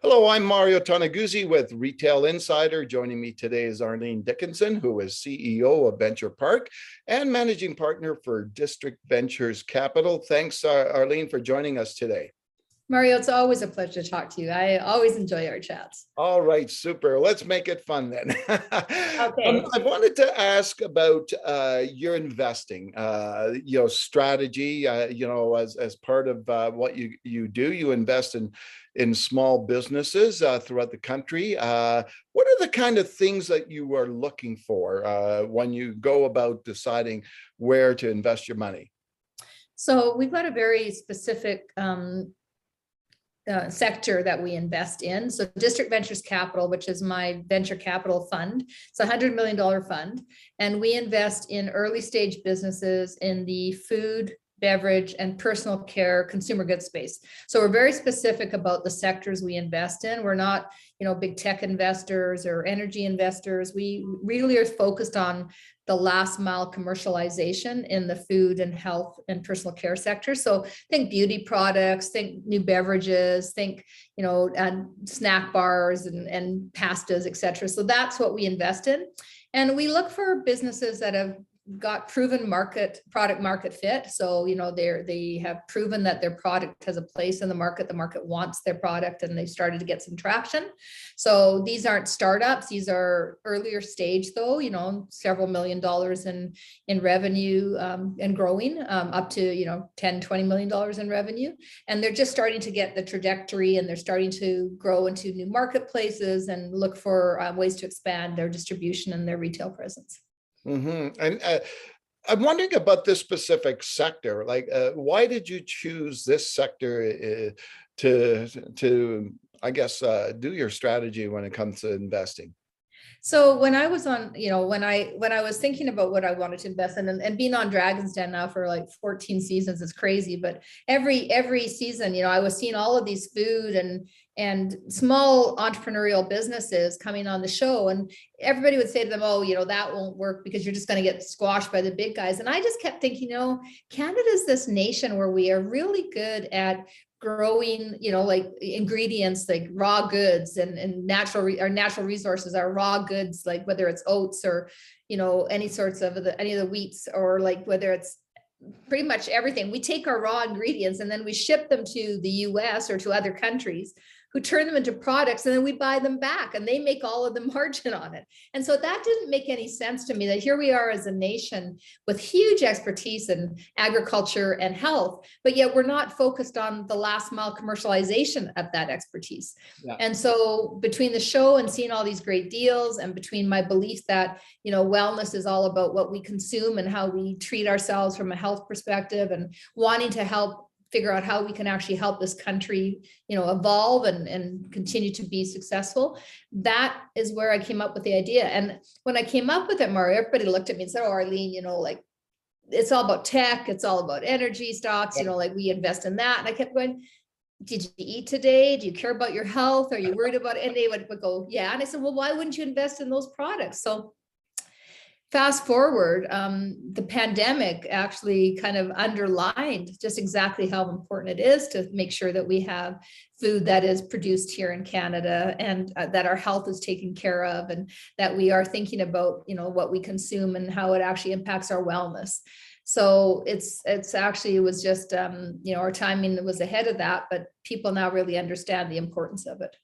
Hello, I'm Mario Toneguzzi with Retail Insider. Joining me today is Arlene Dickinson, who is CEO of Venturepark and managing partner for District Ventures Capital. Thanks, Arlene, for joining us today. Mario, it's always a pleasure to talk to you. I always enjoy our chats. All right, super. Let's make it fun then. Okay. I wanted to ask about your investing, strategy. As part of what you do, you invest in small businesses throughout the country. What are the kind of things that you are looking for when you go about deciding where to invest your money? So we've got a very specific sector that we invest in. So District Ventures Capital, which is my venture capital fund, it's a $100 million fund. And we invest in early stage businesses in the food, beverage, and personal care consumer goods space. So we're very specific about the sectors we invest in. We're not, big tech investors or energy investors. We really are focused on the last mile commercialization in the food and health and personal care sector. So think beauty products, think new beverages, think, and snack bars and pastas, et cetera. So that's what we invest in. And we look for businesses that have got proven product market fit. So, they have proven that their product has a place in the market wants their product, and they've started to get some traction. So these aren't startups. These are earlier stage though, several $1 million in revenue and growing up to, $10-20 million in revenue. And they're just starting to get the trajectory, and they're starting to grow into new marketplaces and look for ways to expand their distribution and their retail presence. Mm-hmm. And I'm wondering about this specific sector. Like, why did you choose this sector to I guess, do your strategy when it comes to investing? So when I was on, when I was thinking about what I wanted to invest in, and being on Dragon's Den now for like 14 seasons is crazy, but every season, I was seeing all of these food and small entrepreneurial businesses coming on the show, and everybody would say to them, oh, that won't work because you're just going to get squashed by the big guys. And I just kept thinking, Canada's this nation where we are really good at growing, like ingredients, like raw goods and our natural resources, our raw goods, like whether it's oats or, any of the wheats, or like whether it's pretty much everything. We take our raw ingredients and then we ship them to the US or to other countries who turn them into products, and then we buy them back and they make all of the margin on it. And so that didn't make any sense to me, that here we are as a nation with huge expertise in agriculture and health, but yet we're not focused on the last mile commercialization of that expertise. Yeah. And so between the show and seeing all these great deals, and between my belief that, wellness is all about what we consume and how we treat ourselves from a health perspective, and wanting to help figure out how we can actually help this country, evolve and continue to be successful. That is where I came up with the idea. And when I came up with it, Mario, everybody looked at me and said, oh, Arlene, like it's all about tech. It's all about energy stocks, like we invest in that. And I kept going, did you eat today? Do you care about your health? Are you worried about it? And they would go, yeah. And I said, well, why wouldn't you invest in those products? So fast forward, the pandemic actually kind of underlined just exactly how important it is to make sure that we have food that is produced here in Canada, and that our health is taken care of, and that we are thinking about, what we consume and how it actually impacts our wellness. So it was just, our timing was ahead of that, but people now really understand the importance of it.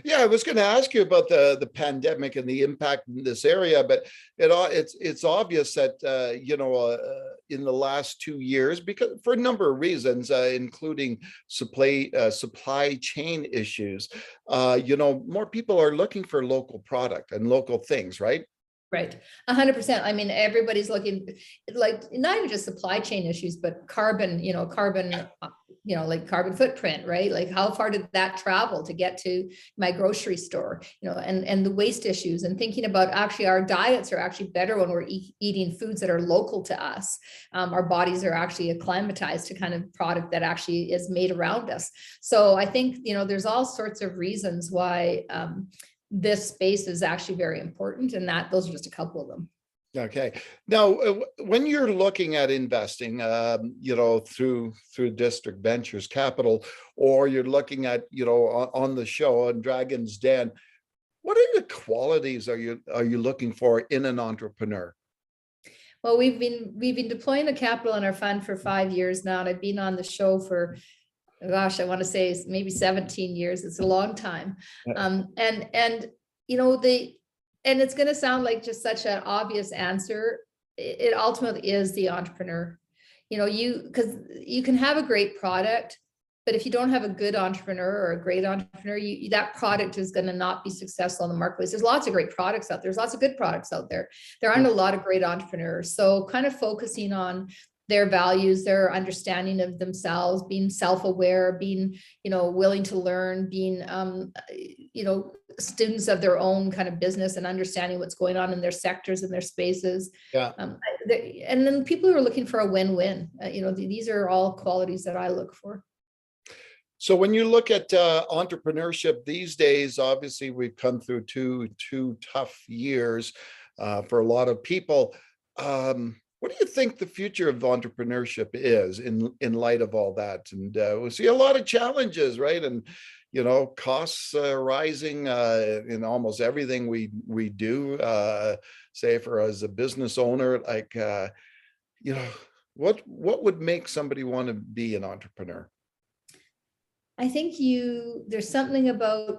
Yeah, I was going to ask you about the pandemic and the impact in this area, but it's obvious that in the last 2 years, because for a number of reasons, including supply chain issues, more people are looking for local product and local things, right? Right. 100%. I mean, everybody's looking, like, not even just supply chain issues, but carbon footprint, right? Like, how far did that travel to get to my grocery store, and the waste issues, and thinking about actually our diets are actually better when we're eating foods that are local to us. Our bodies are actually acclimatized to kind of product that actually is made around us. So I think, there's all sorts of reasons why, this space is actually very important, and that those are just a couple of them. Okay. Now, when you're looking at investing, through District Ventures Capital, or you're looking at, on the show on Dragon's Den, what are the qualities are you looking for in an entrepreneur? Well, we've been deploying the capital in our fund for 5 years now, and I've been on the show for, gosh, I want to say maybe 17 years. It's a long time. And you know, and it's going to sound like just such an obvious answer. It ultimately is the entrepreneur. Because you can have a great product, but if you don't have a good entrepreneur or a great entrepreneur, that product is going to not be successful in the marketplace. There's lots of great products out there. There's lots of good products out there. There aren't a lot of great entrepreneurs. So kind of focusing on their values, their understanding of themselves, being self-aware, being, willing to learn, being, students of their own kind of business and understanding what's going on in their sectors and their spaces. Yeah. And then people who are looking for a win-win, these are all qualities that I look for. So when you look at entrepreneurship these days, obviously we've come through two tough years for a lot of people. What do you think the future of entrepreneurship is in light of all that? And we see a lot of challenges, right? And costs rising in almost everything we do. Say for as a business owner, like what would make somebody want to be an entrepreneur? I think there's something about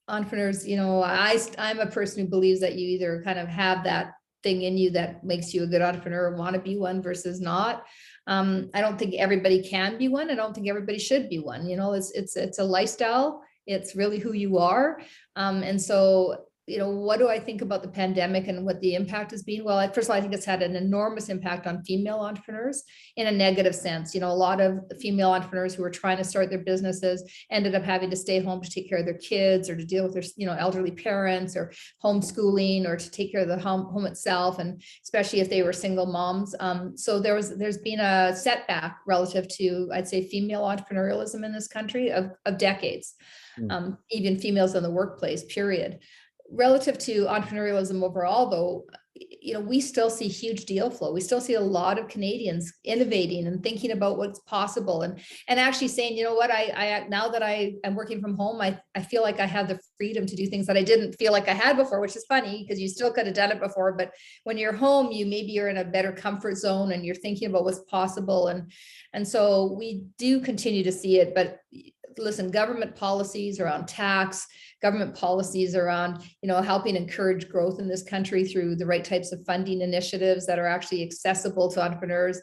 entrepreneurs, I'm a person who believes that you either kind of have that thing in you that makes you a good entrepreneur or want to be one versus not. I don't think everybody can be one. I don't think everybody should be one. It's a lifestyle. It's really who you are. And so, what do I think about the pandemic and what the impact has been? Well, first of all, I think it's had an enormous impact on female entrepreneurs in a negative sense. A lot of female entrepreneurs who were trying to start their businesses ended up having to stay home to take care of their kids or to deal with their, elderly parents or homeschooling or to take care of the home itself. And especially if they were single moms. So there's been a setback relative to, I'd say, female entrepreneurialism in this country of decades, even females in the workplace, period. Relative to entrepreneurialism overall, though, we still see huge deal flow. We still see a lot of Canadians innovating and thinking about what's possible and actually saying, what, I now that I am working from home, I feel like I have the freedom to do things that I didn't feel like I had before, which is funny because you still could have done it before. But when you're home, you're in a better comfort zone and you're thinking about what's possible. And so we do continue to see it. But listen, government policies around tax, government policies around, helping encourage growth in this country through the right types of funding initiatives that are actually accessible to entrepreneurs.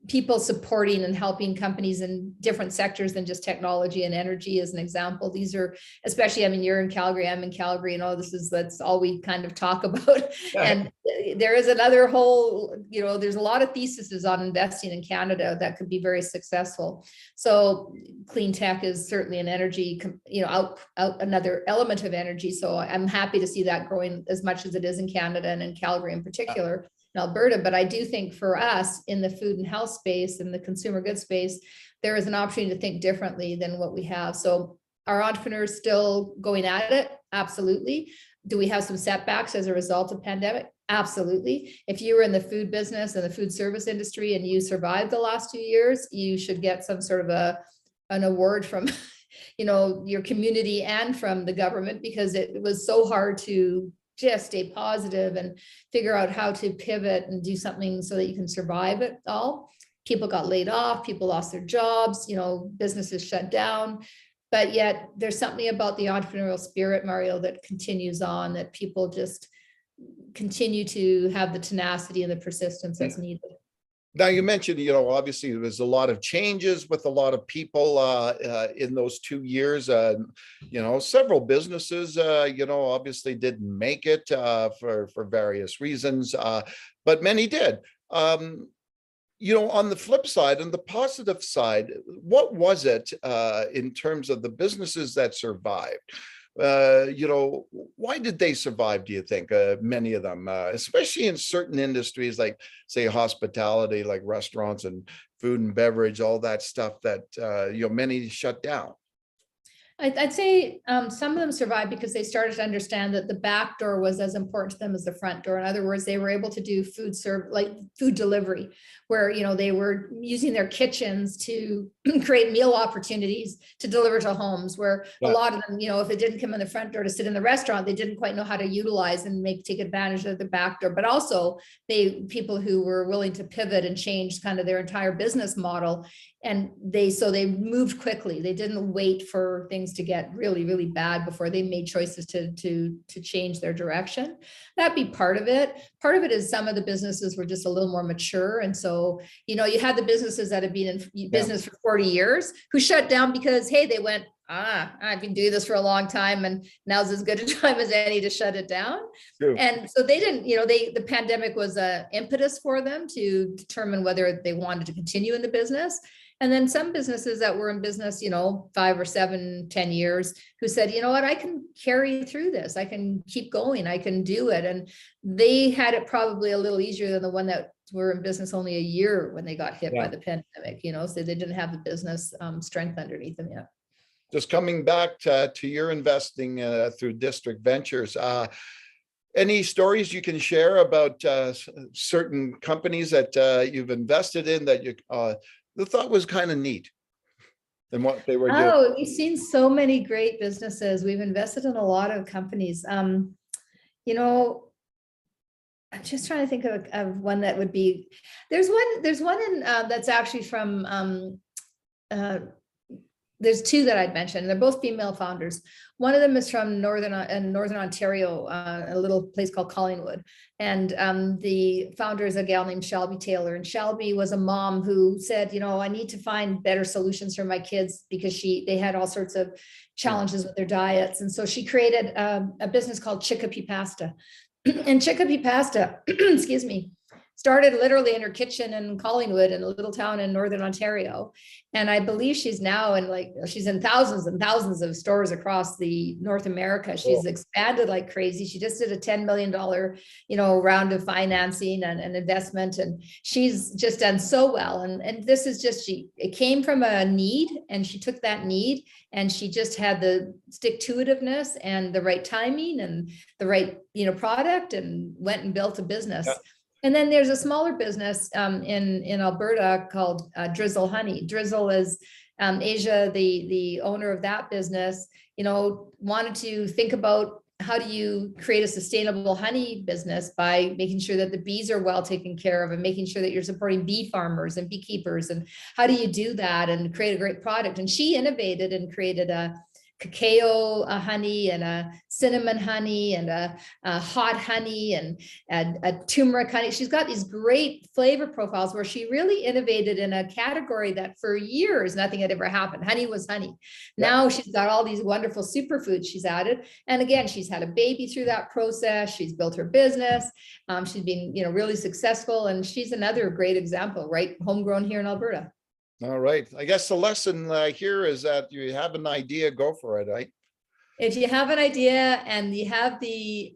People supporting and helping companies in different sectors than just technology and energy as an example. These are, especially, you're in Calgary, I'm in Calgary, that's all we kind of talk about. And there is another whole, there's a lot of theses on investing in Canada that could be very successful. So clean tech is certainly an energy, out another element of energy. So I'm happy to see that growing as much as it is in Canada and in Calgary in particular. In Alberta, but I do think for us in the food and health space and the consumer goods space, there is an opportunity to think differently than what we have. So are entrepreneurs still going at it? Absolutely. Do we have some setbacks as a result of pandemic? Absolutely. If you were in the food business and the food service industry and you survived the last 2 years, you should get some sort of an award from your community and from the government, because it was so hard to just stay positive and figure out how to pivot and do something so that you can survive it all. People got laid off, people lost their jobs, businesses shut down, but yet there's something about the entrepreneurial spirit, Mario, that continues on, that people just continue to have the tenacity and the persistence that's needed. Now you mentioned, obviously there was a lot of changes with a lot of people in those 2 years. Several businesses, obviously didn't make it for various reasons, but many did. On the flip side, on the positive side, what was it in terms of the businesses that survived? Why did they survive, do you think? Many of them, especially in certain industries like, say, hospitality, like restaurants and food and beverage, all that stuff that, many shut down. I'd say some of them survived because they started to understand that the back door was as important to them as the front door. In other words, they were able to do like food delivery, where, you know, they were using their kitchens to create meal opportunities to deliver to homes, where a lot of them, you know, if it didn't come in the front door to sit in the restaurant, they didn't quite know how to utilize and take advantage of the back door. But also people who were willing to pivot and change kind of their entire business model. And so they moved quickly. They didn't wait for things to get really, really bad before they made choices to change their direction. That'd be part of it. Part of it is some of the businesses were just a little more mature. And so, you know, you had the businesses that have been in business for 40 years who shut down because, hey, they went, I've been doing this for a long time and now's as good a time as any to shut it down. True. And so they didn't, you know, the pandemic was an impetus for them to determine whether they wanted to continue in the business. And then some businesses that were in business, you know, 5 or 7, 10 years, who said, you know what, I can carry through this. I can keep going. I can do it. And they had it probably a little easier than the one that were in business only a year when they got hit by the pandemic, you know, so they didn't have the business strength underneath them yet. Just coming back to your investing through District Ventures, any stories you can share about certain companies that you've invested in that you the thought was kind of neat than what they were doing? Oh, we've seen so many great businesses. We've invested in a lot of companies. You know, I'm just trying to think of one that would be, there's one in that's actually from there's two that I'd mentioned. They're both female founders. One of them is from Northern Ontario, a little place called Collingwood. And the founder is a gal named Shelby Taylor. And Shelby was a mom who said, you know, I need to find better solutions for my kids because they had all sorts of challenges with their diets. And so she created a business called Chickpea Pasta. And Chickpea Pasta, excuse me, started literally in her kitchen in Collingwood, in a little town in Northern Ontario. And I believe she's now she's in thousands and thousands of stores across the North America. She's expanded like crazy. She just did a $10 million, you know, round of financing and investment. And she's just done so well. And this is just, it came from a need, and she took that need and she just had the stick-to-itiveness and the right timing and the right, you know, product, and went and built a business. Yeah. And then there's a smaller business in Alberta called Drizzle Honey. Drizzle is Asia, the owner of that business, you know, wanted to think about how do you create a sustainable honey business by making sure that the bees are well taken care of and making sure that you're supporting bee farmers and beekeepers. And how do you do that and create a great product? And she innovated and created a cacao honey and a cinnamon honey and a hot honey and a turmeric honey. She's got these great flavor profiles where she really innovated in a category that for years nothing had ever happened. Honey was honey. Now she's got all these wonderful superfoods she's added. And again, she's had a baby through that process. She's built her business. She's been, you know, really successful. And she's another great example, right? Homegrown here in Alberta. All right. I guess the lesson here is that you have an idea, go for it, right? If you have an idea and you have the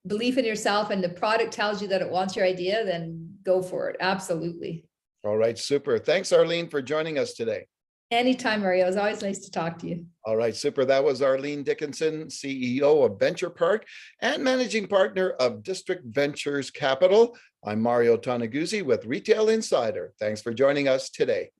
belief in yourself and the product tells you that it wants your idea, then go for it. Absolutely. All right. Super. Thanks, Arlene, for joining us today. Anytime, Mario. It's always nice to talk to you. All right. Super. That was Arlene Dickinson, CEO of Venturepark and managing partner of District Ventures Capital. I'm Mario Toneguzzi with Retail Insider. Thanks for joining us today.